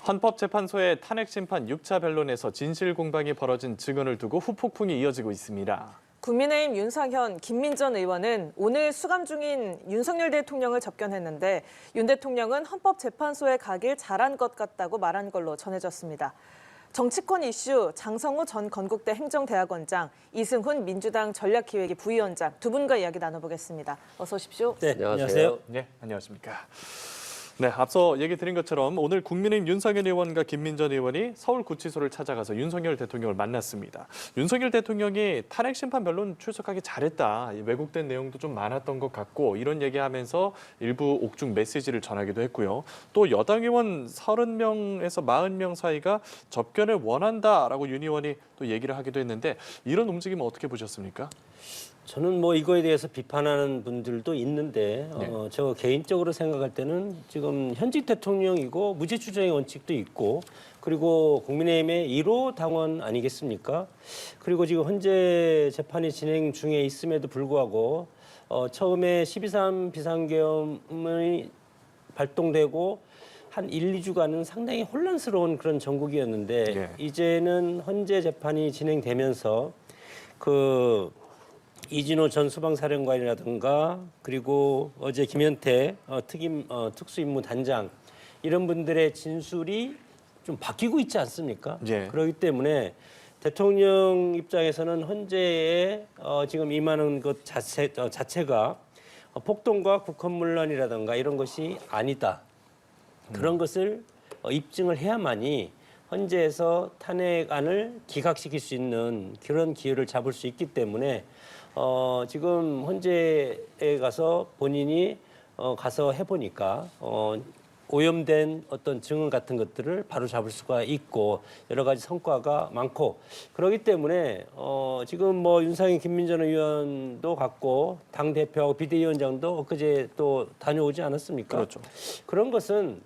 헌법재판소의 탄핵심판 6차 변론에서 진실 공방이 벌어진 증언을 두고 후폭풍이 이어지고 있습니다. 국민의힘 윤상현, 김민전 의원은 오늘 수감 중인 윤석열 대통령을 접견했는데 윤 대통령은 헌법재판소에 가길 잘한 것 같다고 말한 걸로 전해졌습니다. 정치권 이슈 장성호 전 건국대 행정대학원장, 이승훈 민주당 전략기획위 부위원장 두 분과 이야기 나눠보겠습니다. 어서 오십시오. 네, 안녕하세요. 네, 안녕하십니까. 네, 앞서 얘기 드린 것처럼 오늘 국민의힘 윤상현 의원과 김민전 의원이 서울구치소를 찾아가서 윤석열 대통령을 만났습니다. 윤석열 대통령이 탄핵심판 변론 출석하기 잘했다. 왜곡된 내용도 좀 많았던 것 같고 이런 얘기하면서 일부 옥중 메시지를 전하기도 했고요. 또 여당 의원 30명에서 40명 사이가 접견을 원한다라고 윤 의원이 또 얘기를 하기도 했는데 이런 움직임은 어떻게 보셨습니까? 저는 뭐 이거에 대해서 비판하는 분들도 있는데 저 개인적으로 생각할 때는 지금 현직 대통령이고 무죄 추정의 원칙도 있고 그리고 국민의힘의 1호 당원 아니겠습니까? 그리고 지금 현재 재판이 진행 중에 있음에도 불구하고 처음에 12.3 비상계엄이 발동되고 한 1, 2주간은 상당히 혼란스러운 그런 정국이었는데 이제는 현재 재판이 진행되면서 이진호 전 수방사령관이라든가 그리고 어제 김현태 특수임무단장 이런 분들의 진술이 좀 바뀌고 있지 않습니까? 그렇기 때문에 대통령 입장에서는 현재의 지금 임하는 것 자체가 폭동과 국헌문란이라든가 이런 것이 아니다. 그런 것을 입증을 해야만이 헌재에서 탄핵안을 기각시킬 수 있는 그런 기회를 잡을 수 있기 때문에 지금 헌재에 가서 본인이 가서 해보니까 오염된 어떤 증언 같은 것들을 바로 잡을 수가 있고 여러 가지 성과가 많고 그렇기 때문에 지금 뭐 윤상현 김민전 의원도 갔고 당 대표하고 비대위원장도 엊그제 또 다녀오지 않았습니까? 그렇죠. 그런 것은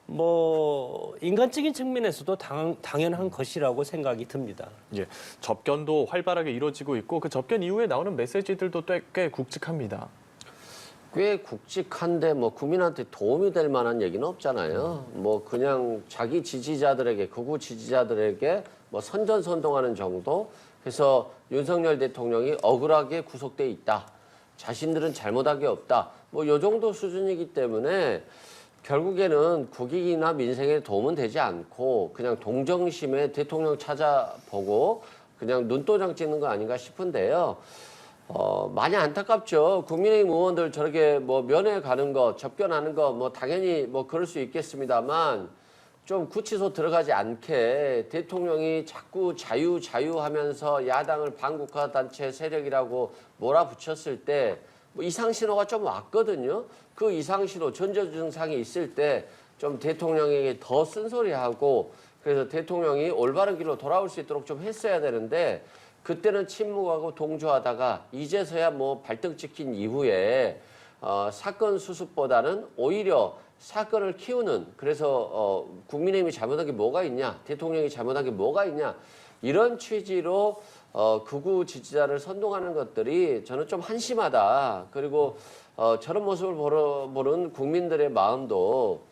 뭐 인간적인 측면에서도 당연한 것이라고 생각이 듭니다. 접견도 활발하게 이루어지고 있고 그 접견 이후에 나오는 메시지들도 꽤 굵직합니다. 꽤 굵직한데 뭐 국민한테 도움이 될 만한 얘기는 없잖아요. 뭐 그냥 자기 지지자들에게 극우 지지자들에게 뭐 선전선동하는 정도. 그래서 윤석열 대통령이 억울하게 구속돼 있다. 자신들은 잘못한 게 없다. 뭐 요 정도 수준이기 때문에. 결국에는 국익이나 민생에 도움은 되지 않고 그냥 동정심에 대통령 찾아보고 그냥 눈도장 찍는 거 아닌가 싶은데요. 많이 안타깝죠. 국민의힘 의원들 저렇게 뭐 면회 가는 거, 접견하는 거 뭐 당연히 뭐 그럴 수 있겠습니다만 좀 구치소 들어가지 않게 대통령이 자꾸 자유 하면서 야당을 반국가 단체 세력이라고 몰아붙였을 때 뭐 이상 신호가 좀 왔거든요. 그 이상 신호, 전조 증상이 있을 때 좀 대통령에게 더 쓴소리하고 그래서 대통령이 올바른 길로 돌아올 수 있도록 좀 했어야 되는데 그때는 침묵하고 동조하다가 이제서야 뭐 발등 찍힌 이후에 사건 수습보다는 오히려 사건을 키우는 그래서 국민의힘이 잘못한 게 뭐가 있냐, 대통령이 잘못한 게 뭐가 있냐 이런 취지로 극우 지지자를 선동하는 것들이 저는 좀 한심하다. 그리고 저런 모습을 보는 국민들의 마음도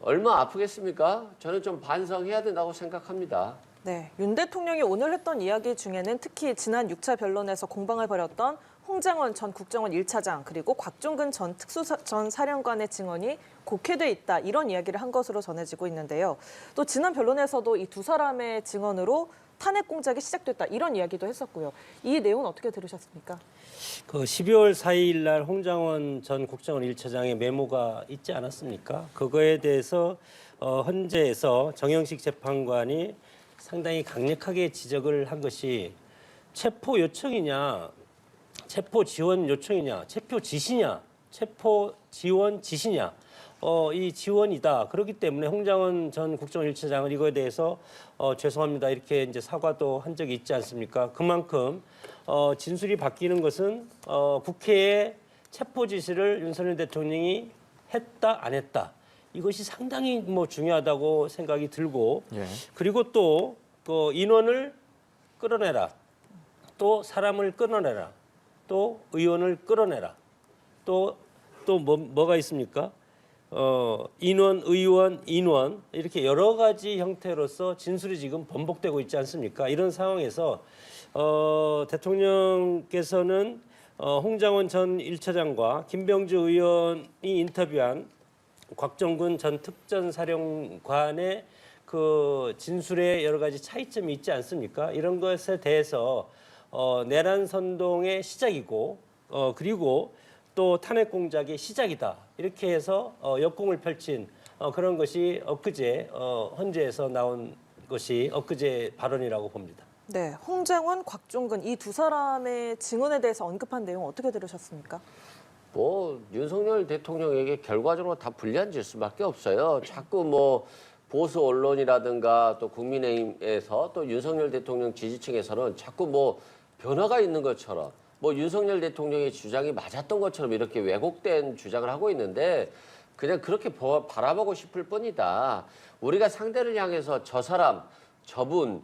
얼마 아프겠습니까? 저는 좀 반성해야 된다고 생각합니다. 네, 윤 대통령이 오늘 했던 이야기 중에는 특히 지난 6차 변론에서 공방을 벌였던 홍장원 전 국정원 1차장 그리고 곽종근 전 전 사령관의 증언이 곡해돼 있다 이런 이야기를 한 것으로 전해지고 있는데요. 또 지난 변론에서도 이 두 사람의 증언으로 탄핵 공작이 시작됐다 이런 이야기도 했었고요. 이 내용은 어떻게 들으셨습니까? 그 12월 4일 날 홍장원 전 국정원 1차장의 메모가 있지 않았습니까? 그거에 대해서 헌재에서 정영식 재판관이 상당히 강력하게 지적을 한 것이 체포 요청이냐, 체포 지원 요청이냐, 체포 지시냐, 체포 지원 지시냐. 이 지원이다. 그렇기 때문에 홍장원 전 국정원 1차장은 이거에 대해서 죄송합니다. 이렇게 이제 사과도 한 적이 있지 않습니까? 그만큼 진술이 바뀌는 것은 국회의 체포 지시를 윤석열 대통령이 했다 안 했다. 이것이 상당히 뭐 중요하다고 생각이 들고 그리고 또 그 인원을 끌어내라. 또 사람을 끌어내라. 또 의원을 끌어내라. 또 뭐가 있습니까? 인원, 의원, 인원 이렇게 여러 가지 형태로서 진술이 지금 번복되고 있지 않습니까? 이런 상황에서 대통령께서는 홍장원 전 1차장과 김병주 의원이 인터뷰한 곽정근 전 특전사령관의 그 진술에 여러 가지 차이점이 있지 않습니까? 이런 것에 대해서 내란 선동의 시작이고 그리고 또 탄핵 공작의 시작이다. 이렇게 해서 역공을 펼친 그런 것이 엊그제 헌재에서 나온 것이 엊그제 발언이라고 봅니다. 네, 홍장원, 곽종근 이 두 사람의 증언에 대해서 언급한 내용 어떻게 들으셨습니까? 뭐 윤석열 대통령에게 결과적으로 다 불리한 수밖에 없어요. 자꾸 뭐 보수 언론이라든가 또 국민의힘에서 또 윤석열 대통령 지지층에서는 자꾸 뭐 변화가 있는 것처럼 뭐 윤석열 대통령의 주장이 맞았던 것처럼 이렇게 왜곡된 주장을 하고 있는데 그냥 그렇게 바라보고 싶을 뿐이다. 우리가 상대를 향해서 저 사람, 저분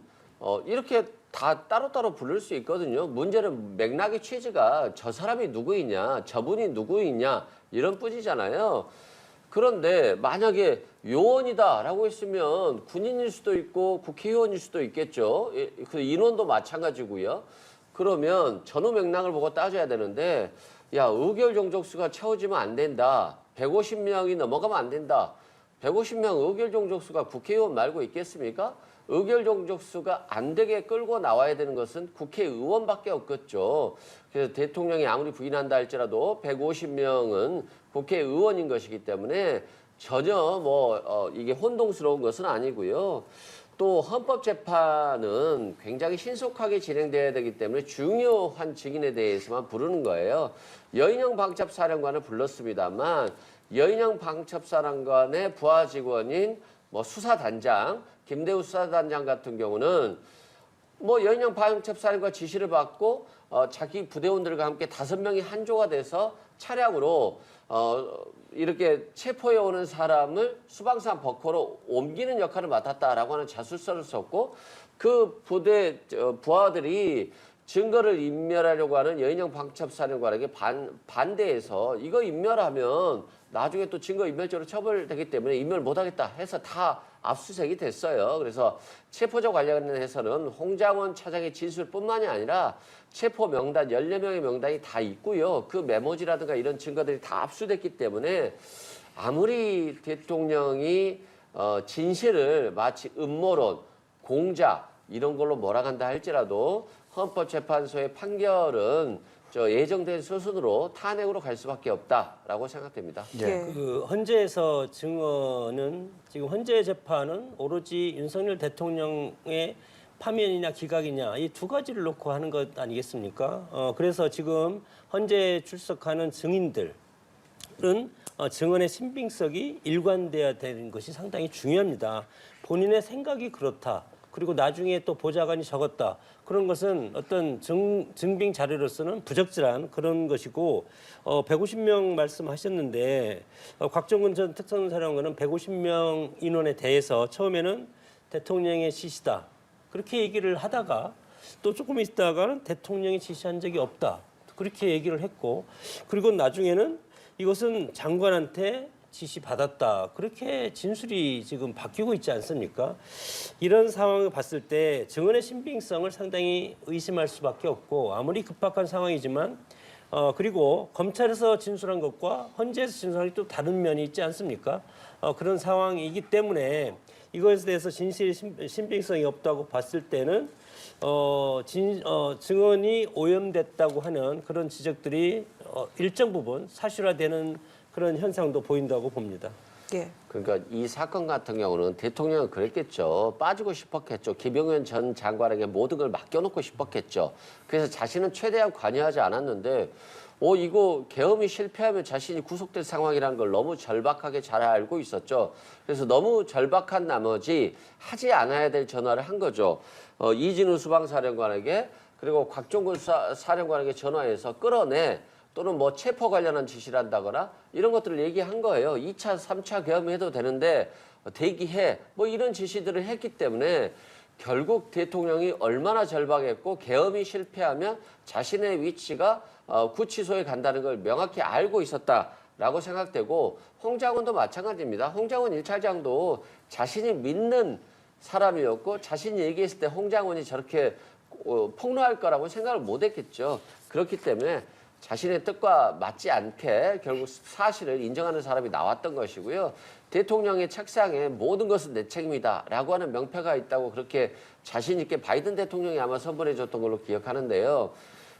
이렇게 다 따로따로 부를 수 있거든요. 문제는 맥락의 취지가 저 사람이 누구이냐, 저분이 누구이냐 이런 뿐이잖아요. 그런데 만약에 요원이다라고 했으면 군인일 수도 있고 국회의원일 수도 있겠죠. 그 인원도 마찬가지고요. 그러면 전후 맥락을 보고 따져야 되는데 야 의결 종족수가 채워지면 안 된다. 150명이 넘어가면 안 된다. 150명 의결 종족수가 국회의원 말고 있겠습니까? 의결 종족수가 안 되게 끌고 나와야 되는 것은 국회의원밖에 없겠죠. 그래서 대통령이 아무리 부인한다 할지라도 150명은 국회의원인 것이기 때문에 전혀 이게 혼동스러운 것은 아니고요. 또 헌법재판은 굉장히 신속하게 진행돼야 되기 때문에 중요한 증인에 대해서만 부르는 거예요. 여인영 방첩사령관을 불렀습니다만 여인영 방첩사령관의 부하 직원인 수사단장, 김대우 수사단장 같은 경우는 여인영 방첩사령관 지시를 받고 자기 부대원들과 함께 5명이 한 조가 돼서 차량으로 이렇게 체포해 오는 사람을 수방산 벙커로 옮기는 역할을 맡았다라고 하는 자술서를 썼고 그 부대 부하들이 증거를 인멸하려고 하는 여인영 방첩사령관에게 반대해서 이거 인멸하면 나중에 또 증거 인멸죄로 처벌되기 때문에 인멸 못하겠다 해서 다 압수수색이 됐어요. 그래서 체포자 관련해서는 홍장원 차장의 진술뿐만이 아니라 체포 명단 14명의 명단이 다 있고요. 그 메모지라든가 이런 증거들이 다 압수됐기 때문에 아무리 대통령이 진실을 마치 음모론, 공작 이런 걸로 몰아간다 할지라도 헌법재판소의 판결은 예정된 수순으로 탄핵으로 갈 수밖에 없다라고 생각됩니다. 예. 그 헌재에서 증언은 지금 헌재 재판은 오로지 윤석열 대통령의 파면이냐 기각이냐 이 두 가지를 놓고 하는 것 아니겠습니까? 그래서 지금 헌재에 출석하는 증인들은 증언의 신빙성이 일관돼야 되는 것이 상당히 중요합니다. 본인의 생각이 그렇다. 그리고 나중에 또 보좌관이 적었다. 그런 것은 어떤 증빙 자료로서는 부적절한 그런 것이고 150명 말씀하셨는데 곽정근 전 특전사령관은 150명 인원에 대해서 처음에는 대통령의 지시다. 그렇게 얘기를 하다가 또 조금 있다가는 대통령이 지시한 적이 없다. 그렇게 얘기를 했고 그리고 나중에는 이것은 장관한테 지시받았다. 그렇게 진술이 지금 바뀌고 있지 않습니까? 이런 상황을 봤을 때 증언의 신빙성을 상당히 의심할 수밖에 없고 아무리 급박한 상황이지만 그리고 검찰에서 진술한 것과 헌재에서 진술한 게 또 다른 면이 있지 않습니까? 그런 상황이기 때문에 이것에 대해서 진실의 신빙성이 없다고 봤을 때는 증언이 오염됐다고 하는 그런 지적들이 일정 부분 사실화되는 그런 현상도 보인다고 봅니다. 예. 그러니까 이 사건 같은 경우는 대통령은 그랬겠죠. 빠지고 싶었겠죠. 김용현 전 장관에게 모든 걸 맡겨놓고 싶었겠죠. 그래서 자신은 최대한 관여하지 않았는데 이거 계엄이 실패하면 자신이 구속될 상황이라는 걸 너무 절박하게 잘 알고 있었죠. 그래서 너무 절박한 나머지 하지 않아야 될 전화를 한 거죠. 이진우 수방사령관에게 그리고 곽종근 사령관에게 전화해서 끌어내 또는 체포 관련한 지시를 한다거나 이런 것들을 얘기한 거예요. 2차, 3차 계엄해도 되는데 대기해 이런 지시들을 했기 때문에 결국 대통령이 얼마나 절박했고 계엄이 실패하면 자신의 위치가 구치소에 간다는 걸 명확히 알고 있었다. 라고 생각되고 홍장원도 마찬가지입니다. 홍장원 1차장도 자신이 믿는 사람이었고 자신이 얘기했을 때 홍장원이 저렇게 폭로할 거라고 생각을 못했겠죠. 그렇기 때문에 자신의 뜻과 맞지 않게 결국 사실을 인정하는 사람이 나왔던 것이고요. 대통령의 책상에 모든 것은 내 책임이다 라고 하는 명패가 있다고 그렇게 자신 있게 바이든 대통령이 아마 선본해 줬던 걸로 기억하는데요.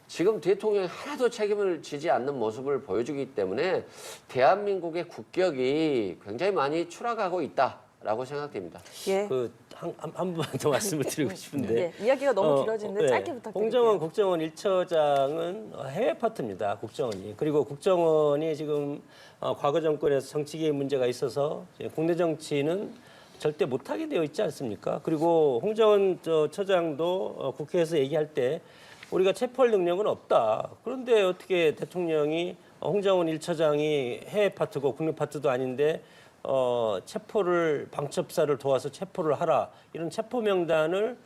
지금 대통령이 하나도 책임을 지지 않는 모습을 보여주기 때문에 대한민국의 국격이 굉장히 많이 추락하고 있다라고 생각됩니다. 예. 한 번만 더 말씀을 드리고 싶은데 네, 이야기가 너무 길어지는데 짧게 부탁드릴게요. 홍정원 국정원 1처장은 해외 파트입니다. 국정원이. 그리고 국정원이 지금 과거 정권에서 정치 개입 문제가 있어서 국내 정치는 절대 못하게 되어 있지 않습니까? 그리고 홍정원 처장도 국회에서 얘기할 때 우리가 체포할 능력은 없다. 그런데 어떻게 대통령이 홍정원 1처장이 해외 파트고 국내 파트도 아닌데 체포를 방첩사를 도와서 체포를 하라 이런 체포 명단을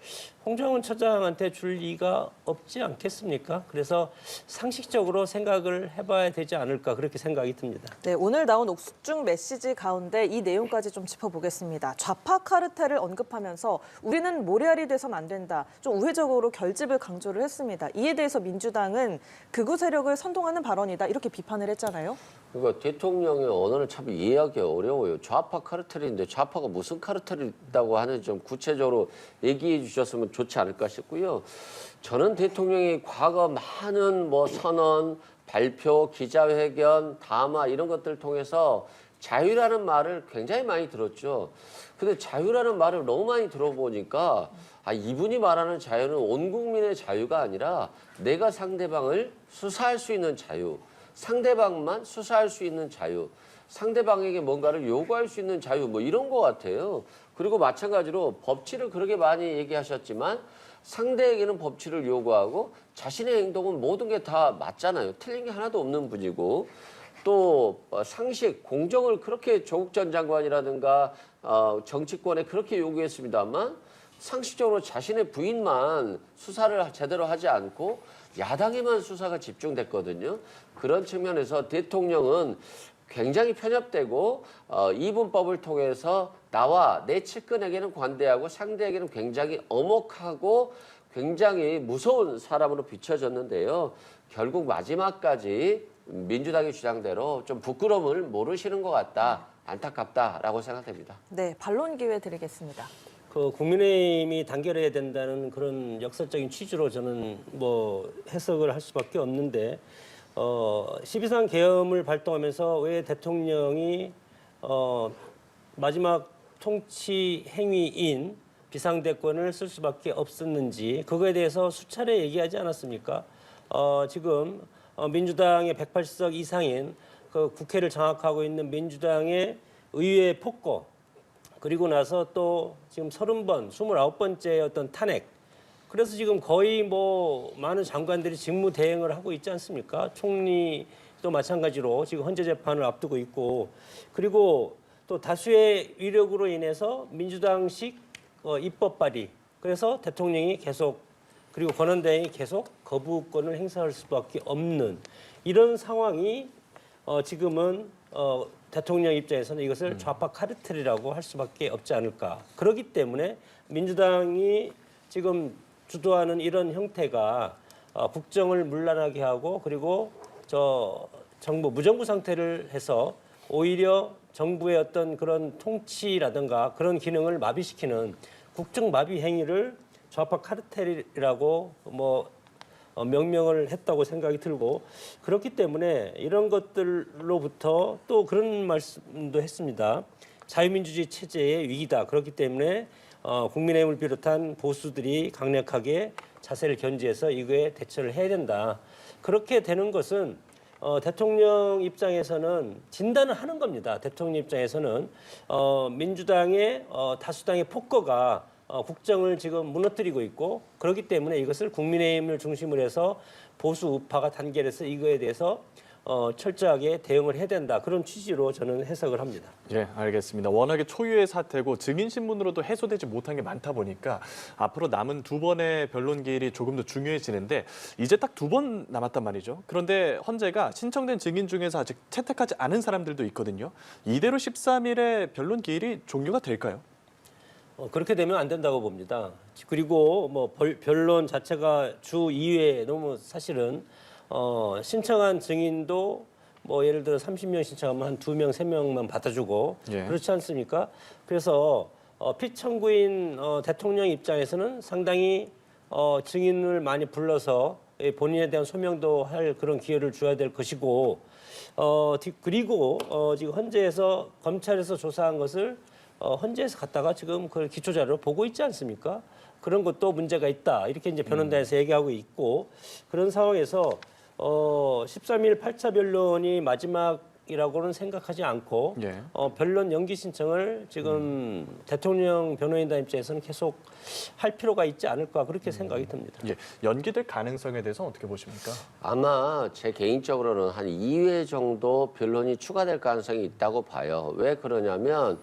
홍정원 처장한테 줄 리가 없지 않겠습니까? 그래서 상식적으로 생각을 해봐야 되지 않을까 그렇게 생각이 듭니다. 네, 오늘 나온 옥중 메시지 가운데 이 내용까지 좀 짚어보겠습니다. 좌파 카르텔을 언급하면서 우리는 모래알이 돼선 안 된다. 좀 우회적으로 결집을 강조를 했습니다. 이에 대해서 민주당은 극우 세력을 선동하는 발언이다 이렇게 비판을 했잖아요. 그러니까 대통령의 언어를 참 이해하기 어려워요. 좌파 카르텔인데 좌파가 무슨 카르텔이 있다고 하는 좀 구체적으로 얘기해 주셨으면 좋지 않을까 싶고요. 저는 대통령이 과거 많은 선언, 발표, 기자회견, 담화 이런 것들을 통해서 자유라는 말을 굉장히 많이 들었죠. 근데 자유라는 말을 너무 많이 들어보니까 이분이 말하는 자유는 온 국민의 자유가 아니라 내가 상대방을 수사할 수 있는 자유. 상대방만 수사할 수 있는 자유, 상대방에게 뭔가를 요구할 수 있는 자유 이런 것 같아요. 그리고 마찬가지로 법치를 그렇게 많이 얘기하셨지만 상대에게는 법치를 요구하고 자신의 행동은 모든 게 다 맞잖아요. 틀린 게 하나도 없는 분이고 또 상식, 공정을 그렇게 조국 전 장관이라든가 정치권에 그렇게 요구했습니다만 상식적으로 자신의 부인만 수사를 제대로 하지 않고 야당에만 수사가 집중됐거든요. 그런 측면에서 대통령은 굉장히 편협되고 이분법을 통해서 나와 내 측근에게는 관대하고 상대에게는 굉장히 엄혹하고 굉장히 무서운 사람으로 비춰졌는데요. 결국 마지막까지 민주당의 주장대로 좀 부끄러움을 모르시는 것 같다. 안타깝다라고 생각됩니다. 네, 반론 기회 드리겠습니다. 국민의힘이 단결해야 된다는 그런 역사적인 취지로 저는 해석을 할 수밖에 없는데 12.3 계엄을 발동하면서 왜 대통령이 마지막 통치 행위인 비상대권을 쓸 수밖에 없었는지 그거에 대해서 수차례 얘기하지 않았습니까? 지금 민주당의 180석 이상인 그 국회를 장악하고 있는 민주당의 의회 폭거 그리고 나서 또 지금 30번, 29번째 어떤 탄핵. 그래서 지금 거의 많은 장관들이 직무 대행을 하고 있지 않습니까? 총리도 마찬가지로 지금 헌재 재판을 앞두고 있고 그리고 또 다수의 위력으로 인해서 민주당식 입법 발의. 그래서 대통령이 계속 그리고 권한대행이 계속 거부권을 행사할 수밖에 없는 이런 상황이 지금은 대통령 입장에서는 이것을 좌파 카르텔이라고 할 수밖에 없지 않을까. 그렇기 때문에 민주당이 지금 주도하는 이런 형태가 국정을 문란하게 하고 그리고 정부 무정부 상태를 해서 오히려 정부의 어떤 그런 통치라든가 그런 기능을 마비시키는 국정 마비 행위를 좌파 카르텔이라고 명명을 했다고 생각이 들고 그렇기 때문에 이런 것들로부터 또 그런 말씀도 했습니다. 자유민주주의 체제의 위기다. 그렇기 때문에 국민의힘을 비롯한 보수들이 강력하게 자세를 견지해서 이거에 대처를 해야 된다. 그렇게 되는 것은 대통령 입장에서는 진단을 하는 겁니다. 대통령 입장에서는 민주당의 다수당의 폭거가 국정을 지금 무너뜨리고 있고 그렇기 때문에 이것을 국민의힘을 중심으로 해서 보수 우파가 단결해서 이거에 대해서 철저하게 대응을 해야 된다. 그런 취지로 저는 해석을 합니다. 예, 알겠습니다. 워낙에 초유의 사태고 증인 신문으로도 해소되지 못한 게 많다 보니까 앞으로 남은 두 번의 변론 기일이 조금 더 중요해지는데 이제 딱 두 번 남았단 말이죠. 그런데 헌재가 신청된 증인 중에서 아직 채택하지 않은 사람들도 있거든요. 이대로 13일에 변론 기일이 종료가 될까요? 그렇게 되면 안 된다고 봅니다. 그리고 뭐 변론 자체가 주 2회 너무 사실은 신청한 증인도 뭐 예를 들어 30명 신청하면 한 2명, 3명만 받아주고 예. 그렇지 않습니까? 그래서 피청구인 대통령 입장에서는 상당히 증인을 많이 불러서 본인에 대한 소명도 할 그런 기회를 줘야 될 것이고 그리고 지금 헌재에서 검찰에서 조사한 것을 헌재에서 갔다가 지금 그 기초자료를 보고 있지 않습니까? 그런 것도 문제가 있다. 이렇게 이제 변호인단에서 얘기하고 있고 그런 상황에서 13일 8차 변론이 마지막이라고는 생각하지 않고 예. 변론 연기 신청을 지금 대통령 변호인단 입장에서는 계속 할 필요가 있지 않을까 그렇게 생각이 듭니다. 예, 연기될 가능성에 대해서 어떻게 보십니까? 아마 제 개인적으로는 한 2회 정도 변론이 추가될 가능성이 있다고 봐요. 왜 그러냐면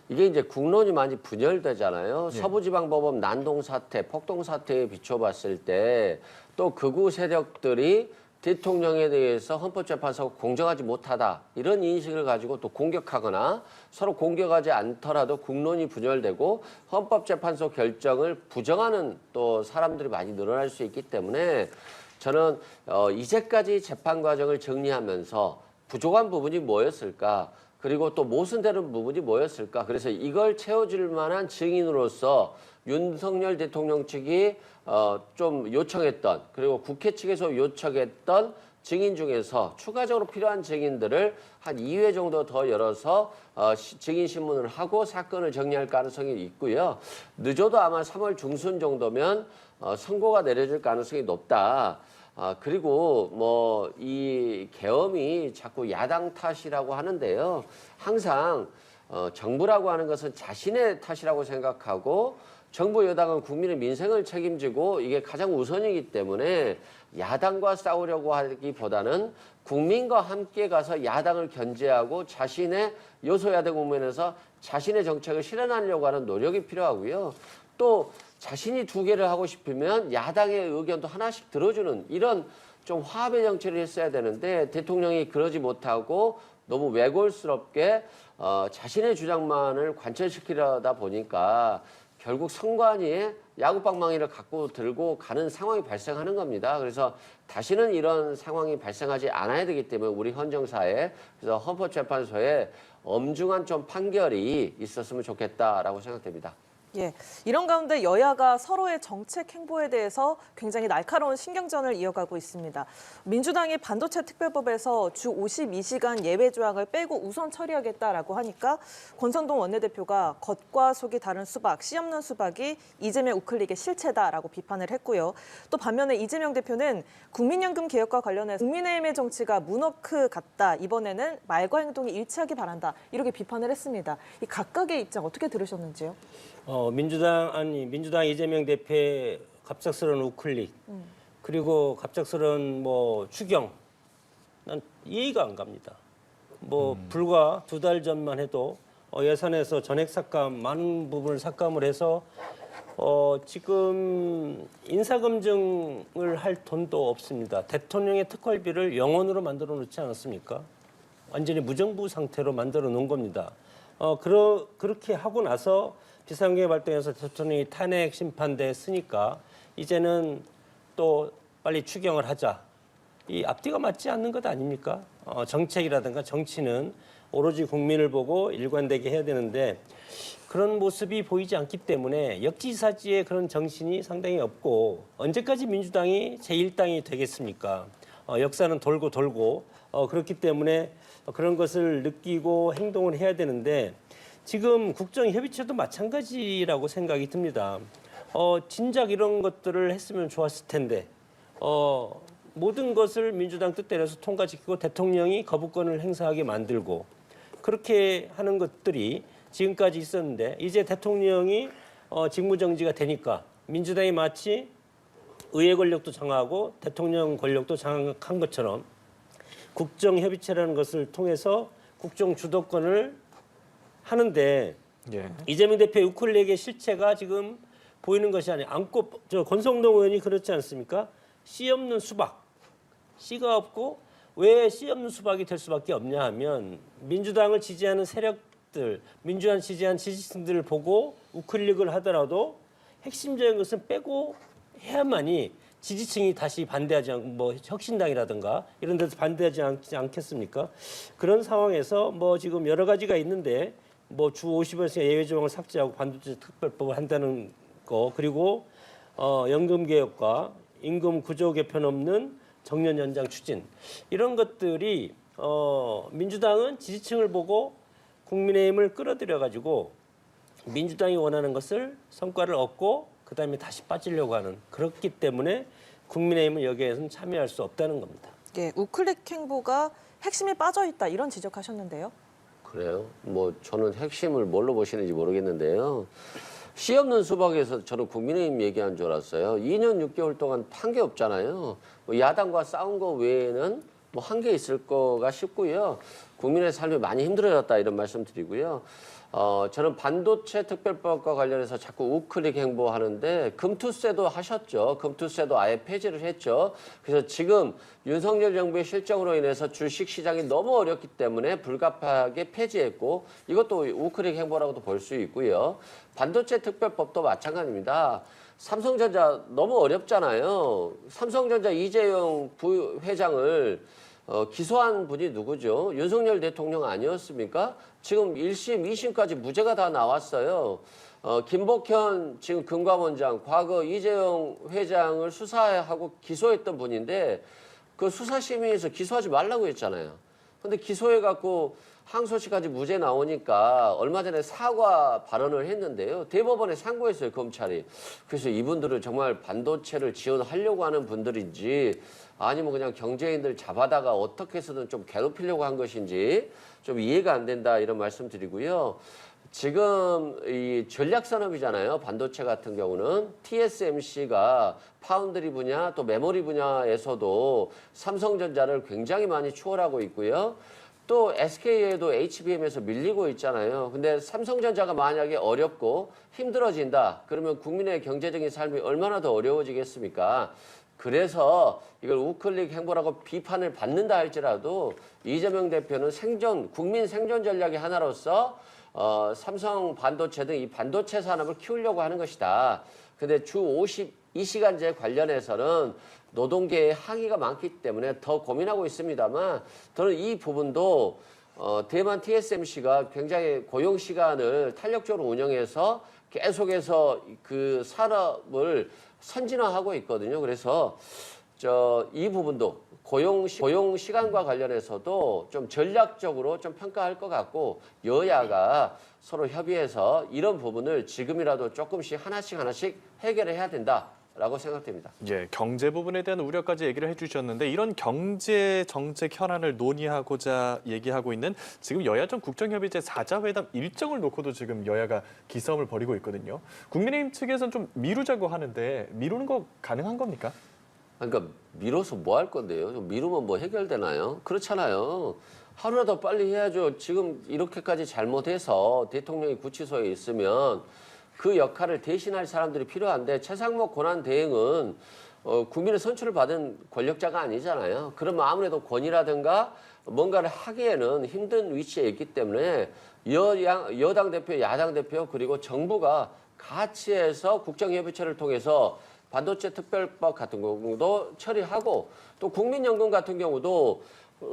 이게 이제 국론이 많이 분열되잖아요. 서부지방법원 난동 사태, 폭동 사태에 비춰봤을 때 또 극우 세력들이 대통령에 대해서 헌법재판소가 공정하지 못하다 이런 인식을 가지고 또 공격하거나 서로 공격하지 않더라도 국론이 분열되고 헌법재판소 결정을 부정하는 또 사람들이 많이 늘어날 수 있기 때문에 저는 이제까지 재판 과정을 정리하면서 부족한 부분이 뭐였을까? 그리고 또 모순되는 부분이 뭐였을까? 그래서 이걸 채워줄 만한 증인으로서 윤석열 대통령 측이 좀 요청했던 그리고 국회 측에서 요청했던 증인 중에서 추가적으로 필요한 증인들을 한 2회 정도 더 열어서 증인 신문을 하고 사건을 정리할 가능성이 있고요. 늦어도 아마 3월 중순 정도면 선고가 내려질 가능성이 높다. 그리고 뭐 이 계엄이 자꾸 야당 탓이라고 하는데요. 항상 정부라고 하는 것은 자신의 탓이라고 생각하고 정부 여당은 국민의 민생을 책임지고 이게 가장 우선이기 때문에 야당과 싸우려고 하기보다는 국민과 함께 가서 야당을 견제하고 자신의 여소야대 국면에서 자신의 정책을 실현하려고 하는 노력이 필요하고요. 또 자신이 두 개를 하고 싶으면 야당의 의견도 하나씩 들어주는 이런 좀 화합의 정치를 했어야 되는데 대통령이 그러지 못하고 너무 외골스럽게 자신의 주장만을 관철시키려다 보니까 결국 선관위에 야구방망이를 갖고 들고 가는 상황이 발생하는 겁니다. 그래서 다시는 이런 상황이 발생하지 않아야 되기 때문에 우리 헌정사에 그래서 헌법재판소에 엄중한 좀 판결이 있었으면 좋겠다라고 생각됩니다. 예, 이런 가운데 여야가 서로의 정책 행보에 대해서 굉장히 날카로운 신경전을 이어가고 있습니다. 민주당이 반도체 특별법에서 주 52시간 예외 조항을 빼고 우선 처리하겠다라고 하니까 권성동 원내대표가 겉과 속이 다른 수박, 씨 없는 수박이 이재명 우클릭의 실체다라고 비판을 했고요. 또 반면에 이재명 대표는 국민연금 개혁과 관련해서 국민의힘의 정치가 문워크 같다. 이번에는 말과 행동이 일치하기 바란다. 이렇게 비판을 했습니다. 이 각각의 입장 어떻게 들으셨는지요? 민주당 이재명 대표의 갑작스러운 우클릭 그리고 갑작스러운 뭐 추경 난 이해가 안 갑니다. 뭐 불과 2달 전만 해도 예산에서 전액 삭감 많은 부분을 삭감을 해서 지금 인사검증을 할 돈도 없습니다. 대통령의 특활비를 영원으로 만들어 놓지 않았습니까? 완전히 무정부 상태로 만들어 놓은 겁니다. 그렇게 하고 나서 비상경제 발동해서 대통령이 탄핵 심판대 쓰니까 이제는 또 빨리 추경을 하자. 이 앞뒤가 맞지 않는 것 아닙니까? 정책이라든가 정치는 오로지 국민을 보고 일관되게 해야 되는데 그런 모습이 보이지 않기 때문에 역지사지의 그런 정신이 상당히 없고 언제까지 민주당이 제1당이 되겠습니까? 역사는 돌고 돌고 그렇기 때문에 그런 것을 느끼고 행동을 해야 되는데 지금 국정협의체도 마찬가지라고 생각이 듭니다. 진작 이런 것들을 했으면 좋았을 텐데 모든 것을 민주당 뜻대로서 통과시키고 대통령이 거부권을 행사하게 만들고 그렇게 하는 것들이 지금까지 있었는데 이제 대통령이 직무정지가 되니까 민주당이 마치 의회 권력도 장악하고 대통령 권력도 장악한 것처럼 국정협의체라는 것을 통해서 국정 주도권을 하는데 예. 이재명 대표의 우클릭의 실체가 지금 보이는 것이 아니에요. 저 권성동 의원이 그렇지 않습니까? 씨 없는 수박, 씨가 없고 왜 씨 없는 수박이 될 수밖에 없냐 하면 민주당을 지지하는 세력들, 민주당 지지한 지지층들을 보고 우클릭을 하더라도 핵심적인 것은 빼고 해야만이 지지층이 다시 반대하지 않고 뭐 혁신당이라든가 이런 데서 반대하지 않겠습니까? 그런 상황에서 뭐 지금 여러 가지가 있는데 뭐 주 50원씩 예외 조항을 삭제하고 반도체 특별법을 한다는 거 그리고 연금 개혁과 임금 구조 개편 없는 정년 연장 추진 이런 것들이 민주당은 지지층을 보고 국민의힘을 끌어들여 가지고 민주당이 원하는 것을 성과를 얻고 그다음에 다시 빠지려고 하는 그렇기 때문에 국민의힘은 여기에서는 참여할 수 없다는 겁니다. 예, 우클릭 행보가 핵심이 빠져 있다 이런 지적하셨는데요. 그래요? 뭐 저는 핵심을 뭘로 보시는지 모르겠는데요. 씨 없는 수박에서 저는 국민의힘 얘기한 줄 알았어요. 2년 6개월 동안 한 게 없잖아요. 뭐 야당과 싸운 거 외에는 뭐 한 게 있을 거가 싶고요. 국민의 삶이 많이 힘들어졌다 이런 말씀 드리고요. 저는 반도체 특별법과 관련해서 자꾸 우클릭 행보하는데 금투세도 하셨죠. 금투세도 아예 폐지를 했죠. 그래서 지금 윤석열 정부의 실정으로 인해서 주식시장이 너무 어렵기 때문에 불가피하게 폐지했고 이것도 우클릭 행보라고도 볼 수 있고요. 반도체 특별법도 마찬가지입니다. 삼성전자 너무 어렵잖아요. 삼성전자 이재용 부회장을 기소한 분이 누구죠? 윤석열 대통령 아니었습니까? 지금 1심, 2심까지 무죄가 다 나왔어요. 김복현 지금 금감원장, 과거 이재용 회장을 수사하고 기소했던 분인데 그 수사심의에서 기소하지 말라고 했잖아요. 근데 기소해갖고 항소심까지 무죄 나오니까 얼마 전에 사과 발언을 했는데요. 대법원에 상고했어요, 검찰이. 그래서 이분들은 정말 반도체를 지원하려고 하는 분들인지 아니면 그냥 경제인들 잡아다가 어떻게 해서든 좀 괴롭히려고 한 것인지 좀 이해가 안 된다 이런 말씀 드리고요. 지금 이 전략산업이잖아요. 반도체 같은 경우는 TSMC가 파운드리 분야 또 메모리 분야에서도 삼성전자를 굉장히 많이 추월하고 있고요. 또 SK에도 HBM에서 밀리고 있잖아요. 근데 삼성전자가 만약에 어렵고 힘들어진다. 그러면 국민의 경제적인 삶이 얼마나 더 어려워지겠습니까? 그래서 이걸 우클릭 행보라고 비판을 받는다 할지라도 이재명 대표는 국민 생존 전략의 하나로서 삼성 반도체 등 이 반도체 산업을 키우려고 하는 것이다. 근데 주 52시간제 관련해서는 노동계의 항의가 많기 때문에 더 고민하고 있습니다만 저는 이 부분도 대만 TSMC가 굉장히 고용 시간을 탄력적으로 운영해서 계속해서 그 산업을 선진화하고 있거든요. 그래서 이 부분도 고용 시간과 관련해서도 좀 전략적으로 좀 평가할 것 같고 여야가 서로 협의해서 이런 부분을 지금이라도 조금씩 하나씩 해결해야 된다라고 생각됩니다. 예, 경제 부분에 대한 우려까지 얘기를 해주셨는데 이런 경제 정책 현안을 논의하고자 얘기하고 있는 지금 여야정 국정협의체 4자 회담 일정을 놓고도 지금 여야가 기싸움을 벌이고 있거든요. 국민의힘 측에서는 좀 미루자고 하는데 미루는 거 가능한 겁니까? 그러니까 미뤄서 뭐 할 건데요? 좀 미루면 뭐 해결되나요? 그렇잖아요. 하루라도 빨리 해야죠. 지금 이렇게까지 잘못해서 대통령이 구치소에 있으면 그 역할을 대신할 사람들이 필요한데 최상목 권한대행은 국민의 선출을 받은 권력자가 아니잖아요. 그러면 아무래도 권위라든가 뭔가를 하기에는 힘든 위치에 있기 때문에 여당 대표, 야당 대표 그리고 정부가 같이 해서 국정협의체를 통해서 반도체 특별법 같은 경우도 처리하고 또 국민연금 같은 경우도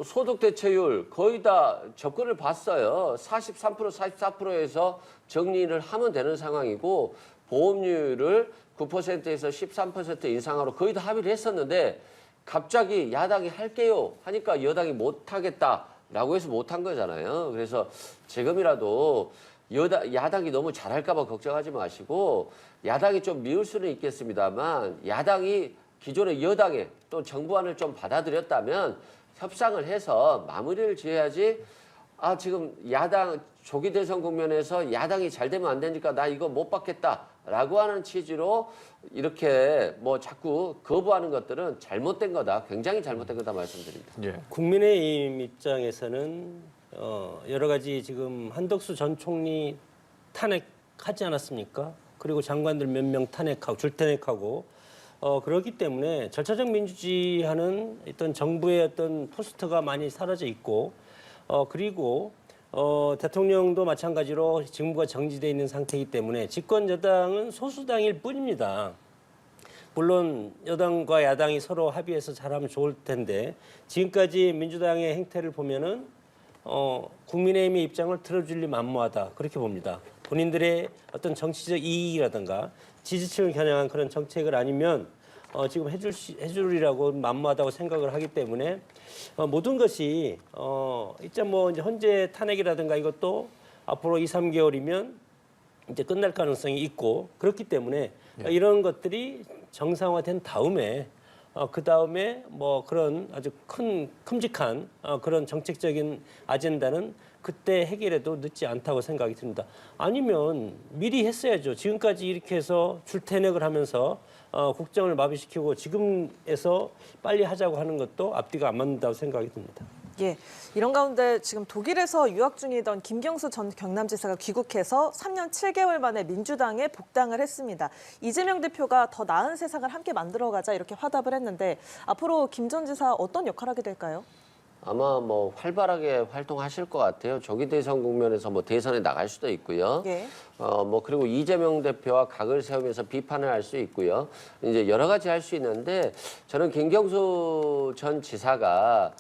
소득 대체율 거의 다 접근을 봤어요. 43%, 44%에서 정리를 하면 되는 상황이고 보험료를 9%에서 13% 인상하러 거의 다 합의를 했었는데 갑자기 야당이 할게요 하니까 여당이 못하겠다라고 해서 못한 거잖아요. 그래서 지금이라도 야당이 너무 잘할까 봐 걱정하지 마시고 야당이 좀 미울 수는 있겠습니다만 야당이 기존의 여당의 또 정부안을 좀 받아들였다면 협상을 해서 마무리를 지어야지 지금 야당 조기 대선 국면에서 야당이 잘 되면 안 되니까 나 이거 못 받겠다라고 하는 취지로 이렇게 뭐 자꾸 거부하는 것들은 잘못된 거다. 굉장히 잘못된 거다 말씀드립니다. 예. 국민의힘 입장에서는 여러 가지 지금 한덕수 전 총리 탄핵하지 않았습니까? 그리고 장관들 몇 명 탄핵하고 줄탄핵하고 그렇기 때문에 절차적 민주주의하는 어떤 정부의 어떤 포스터가 많이 사라져 있고 그리고 대통령도 마찬가지로 직무가 정지돼 있는 상태이기 때문에 집권 여당은 소수당일 뿐입니다. 물론 여당과 야당이 서로 합의해서 잘하면 좋을 텐데 지금까지 민주당의 행태를 보면은 국민의힘의 입장을 들어줄리 만무하다 그렇게 봅니다. 본인들의 어떤 정치적 이익이라든가 지지층을 겨냥한 그런 정책을 아니면 지금 해주리라고 만무하다고 생각을 하기 때문에 모든 것이 이제 뭐 이제 헌재 탄핵이라든가 이것도 앞으로 2, 3개월이면 이제 끝날 가능성이 있고 그렇기 때문에 이런 것들이 정상화된 다음에 그 다음에 뭐 그런 아주 큼직한 그런 정책적인 아젠다는 그때 해결해도 늦지 않다고 생각이 듭니다. 아니면 미리 했어야죠. 지금까지 이렇게 해서 줄탄핵을 하면서 국정을 마비시키고 지금에서 빨리 하자고 하는 것도 앞뒤가 안 맞는다고 생각이 듭니다. 예, 이런 가운데 지금 독일에서 유학 중이던 김경수 전 경남지사가 귀국해서 3년 7개월 만에 민주당에 복당을 했습니다. 이재명 대표가 더 나은 세상을 함께 만들어가자 이렇게 화답을 했는데 앞으로 김 전 지사 어떤 역할을 하게 될까요? 아마 뭐 활발하게 활동하실 것 같아요. 조기 대선 국면에서 뭐 대선에 나갈 수도 있고요. 예. 뭐 그리고 이재명 대표와 각을 세우면서 비판을 할 수 있고요. 이제 여러 가지 할 수 있는데 저는 김경수 전 지사가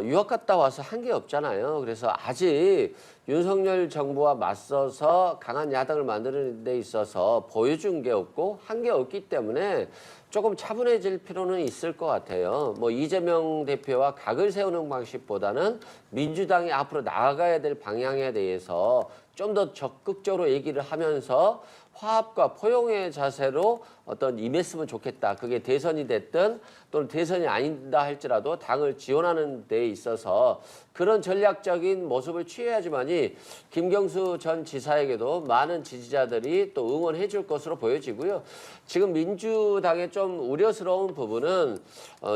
유학 갔다 와서 한 게 없잖아요. 그래서 아직 윤석열 정부와 맞서서 강한 야당을 만드는 데 있어서 보여준 게 없고 한 게 없기 때문에 조금 차분해질 필요는 있을 것 같아요. 뭐 이재명 대표와 각을 세우는 방식보다는 민주당이 앞으로 나아가야 될 방향에 대해서 좀 더 적극적으로 얘기를 하면서 화합과 포용의 자세로 어떤 임했으면 좋겠다. 그게 대선이 됐든 또는 대선이 아니다 할지라도 당을 지원하는 데 있어서 그런 전략적인 모습을 취해야지만이 김경수 전 지사에게도 많은 지지자들이 또 응원해 줄 것으로 보여지고요. 지금 민주당의 좀 우려스러운 부분은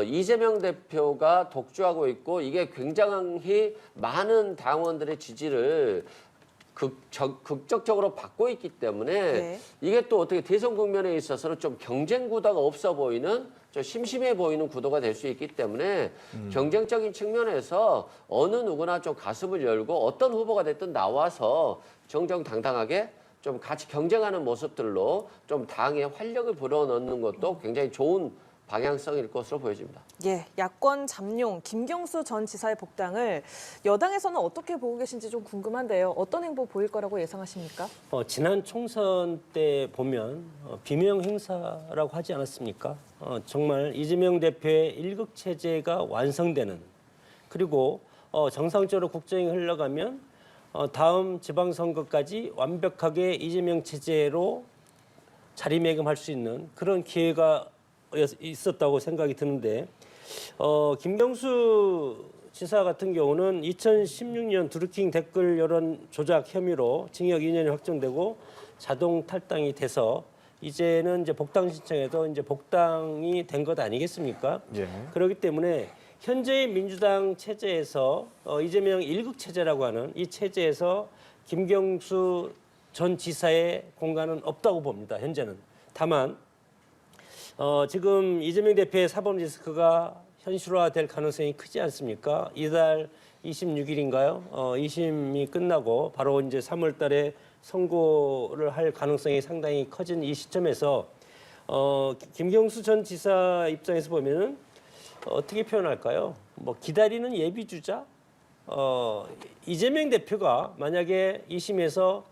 이재명 대표가 독주하고 있고 이게 굉장히 많은 당원들의 지지를 극적적으로 받고 있기 때문에 네. 이게 또 어떻게 대선 국면에 있어서는 좀 경쟁 구도가 없어 보이는 좀 심심해 보이는 구도가 될 수 있기 때문에 경쟁적인 측면에서 어느 누구나 좀 가슴을 열고 어떤 후보가 됐든 나와서 정정당당하게 좀 같이 경쟁하는 모습들로 좀 당에 활력을 불어넣는 것도 굉장히 좋은 방향성일 것으로 보여집니다. 예, 야권 잠룡 김경수 전 지사의 복당을 여당에서는 어떻게 보고 계신지 좀 궁금한데요. 어떤 행보 보일 거라고 예상하십니까? 지난 총선 때 보면 비명 행사라고 하지 않았습니까? 정말 이재명 대표의 일극 체제가 완성되는 그리고 정상적으로 국정이 흘러가면 다음 지방선거까지 완벽하게 이재명 체제로 자리매김할 수 있는 그런 기회가 있었다고 생각이 드는데 김경수 지사 같은 경우는 2016년 드루킹 댓글 여론 조작 혐의로 징역 2년이 확정되고 자동 탈당이 돼서 이제는 이제 복당 신청에도 이제 복당이 된 것 아니겠습니까? 예. 그렇기 때문에 현재의 민주당 체제에서 이재명 일극 체제라고 하는 이 체제에서 김경수 전 지사의 공간은 없다고 봅니다. 현재는. 다만 지금 이재명 대표의 사법 리스크가 현실화될 가능성이 크지 않습니까? 이달 26일인가요? 2심이 끝나고 바로 이제 3월 달에 선고를 할 가능성이 상당히 커진 이 시점에서 김경수 전 지사 입장에서 보면은 어떻게 표현할까요? 뭐 기다리는 예비주자? 이재명 대표가 만약에 2심에서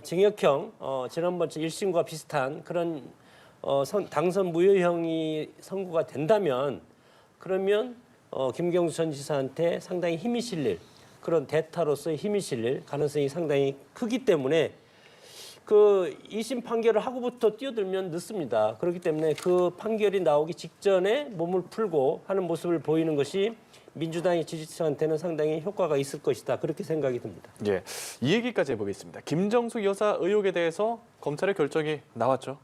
징역형 지난번 1심과 비슷한 그런 당선 무효형이 선고가 된다면 그러면 김경수 전 지사한테 상당히 힘이 실릴 그런 대타로서의 힘이 실릴 가능성이 상당히 크기 때문에 그 2심 판결을 하고부터 뛰어들면 늦습니다. 그렇기 때문에 그 판결이 나오기 직전에 몸을 풀고 하는 모습을 보이는 것이 민주당의 지지층한테는 상당히 효과가 있을 것이다. 그렇게 생각이 듭니다. 예, 이 얘기까지 해보겠습니다. 김정숙 여사 의혹에 대해서 검찰의 결정이 나왔죠.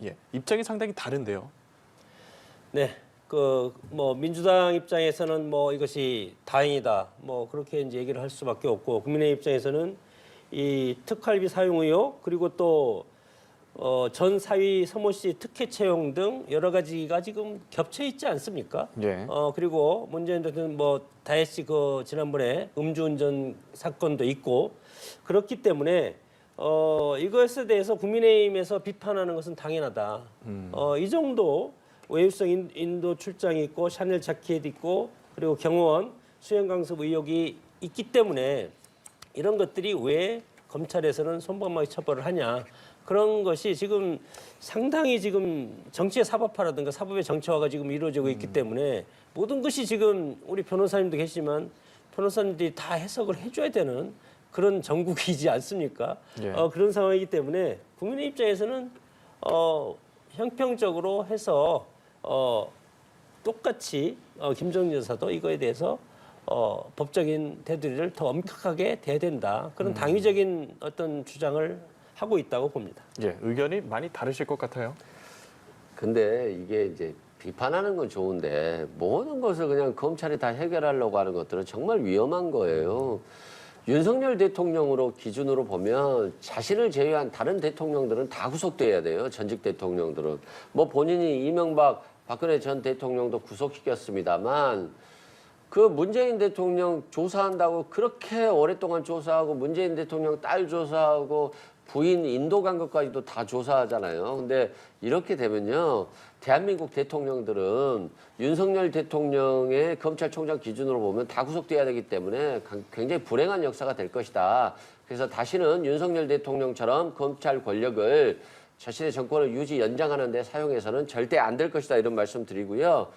예, 입장이 상당히 다른데요. 네, 뭐 민주당 입장에서는 뭐 이것이 다행이다. 뭐 그렇게 이제 얘기를 할 수밖에 없고 국민의 입장에서는 이 특활비 사용 의혹 그리고 또 전 사위 서모 씨 특혜 채용 등 여러 가지가 지금 겹쳐 있지 않습니까? 예. 그리고 문재인 대통령 뭐 다혜 씨 지난번에 음주운전 사건도 있고 그렇기 때문에 이것에 대해서 국민의힘에서 비판하는 것은 당연하다. 이 정도 외유성 인도 출장이 있고 샤넬 자켓 있고 그리고 경호원 수행 강습 의혹이 있기 때문에 이런 것들이 왜 검찰에서는 손방망이 처벌을 하냐. 그런 것이 지금 상당히 지금 정치의 사법화라든가 사법의 정치화가 지금 이루어지고 있기 때문에 모든 것이 지금 우리 변호사님도 계시지만 변호사님들이 다 해석을 해줘야 되는 그런 정국이지 않습니까? 예. 그런 상황이기 때문에 국민의 입장에서는 형평적으로 해서 똑같이 김정은 여사도 이거에 대해서 법적인 테두리를 더 엄격하게 대야 된다. 그런 당위적인 어떤 주장을 하고 있다고 봅니다. 예, 의견이 많이 다르실 것 같아요. 근데 이게 이제 비판하는 건 좋은데 모든 것을 그냥 검찰이 다 해결하려고 하는 것들은 정말 위험한 거예요. 윤석열 대통령으로 기준으로 보면 자신을 제외한 다른 대통령들은 다 구속돼야 돼요. 전직 대통령들은. 뭐 본인이 이명박, 박근혜 전 대통령도 구속시켰습니다만 그 문재인 대통령 조사한다고 그렇게 오랫동안 조사하고 문재인 대통령 딸 조사하고 부인 인도 간 것까지도 다 조사하잖아요. 근데 이렇게 되면요. 대한민국 대통령들은 윤석열 대통령의 검찰총장 기준으로 보면 다 구속돼야 되기 때문에 굉장히 불행한 역사가 될 것이다. 그래서 다시는 윤석열 대통령처럼 검찰 권력을 자신의 정권을 유지 연장하는 데 사용해서는 절대 안 될 것이다. 이런 말씀 드리고요.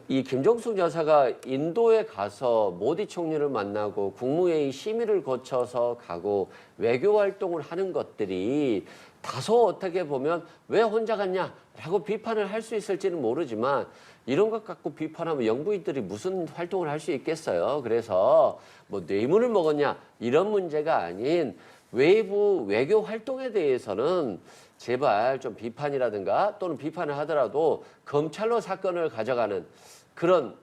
이 김정숙 여사가 인도에 가서 모디 총리를 만나고 국무회의 심의를 거쳐서 가고 외교 활동을 하는 것들이 다소 어떻게 보면 왜 혼자 갔냐라고 비판을 할 수 있을지는 모르지만 이런 것 갖고 비판하면 영부인들이 무슨 활동을 할 수 있겠어요. 그래서 뭐 뇌물을 먹었냐 이런 문제가 아닌 외부 외교 활동에 대해서는 제발 좀 비판이라든가 또는 비판을 하더라도 검찰로 사건을 가져가는 그런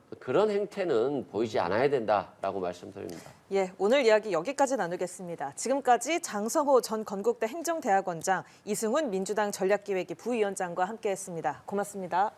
행태는 보이지 않아야 된다라고 말씀드립니다. 예, 오늘 이야기 여기까지 나누겠습니다. 지금까지 장성호 전 건국대 행정대학원장, 이승훈 민주당 전략기획위 부위원장과 함께했습니다. 고맙습니다.